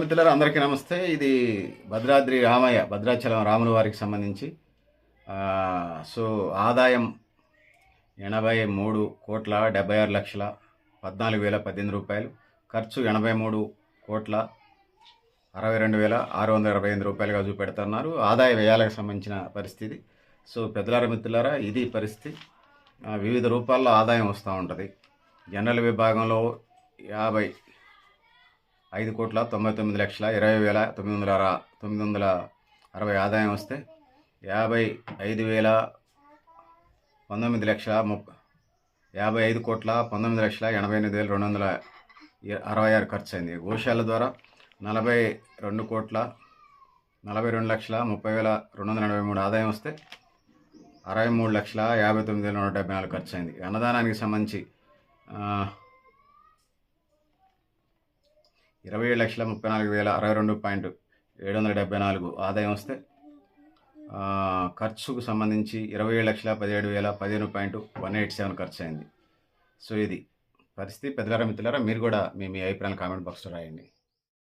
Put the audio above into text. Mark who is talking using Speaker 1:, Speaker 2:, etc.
Speaker 1: మిత్రులారా అందరికీ నమస్తే. ఇది భద్రాద్రి రామయ్య భద్రాచలం రాముల వారికి సంబంధించి సో ఆదాయం 83,76,18,018 రూపాయలు, ఖర్చు 83,62,628 రూపాయలుగా చూపెడుతున్నారు. ఆదాయ వ్యయాలకు సంబంధించిన పరిస్థితి. సో పెద్దలారా మిత్రులారా, ఇది పరిస్థితి. వివిధ రూపాల్లో ఆదాయం వస్తూ ఉంటుంది. జనరల్ విభాగంలో 55,99,20,960 ఆదాయం వస్తే 55,19,266 ఖర్చు అయింది. గోశాల ద్వారా 42,40,30,243 ఆదాయం వస్తే 63,59,174 ఖర్చు అయింది. అన్నదానానికి సంబంధించి 27,34,062.774 ఆదాయం వస్తే ఖర్చుకు సంబంధించి 27,17,015.187 ఖర్చు అయింది. సో ఇది పరిస్థితి. పెద్దలారా మిత్రులారా, మీరు కూడా మీ అభిప్రాయాలు కామెంట్ బాక్స్లో రాయండి.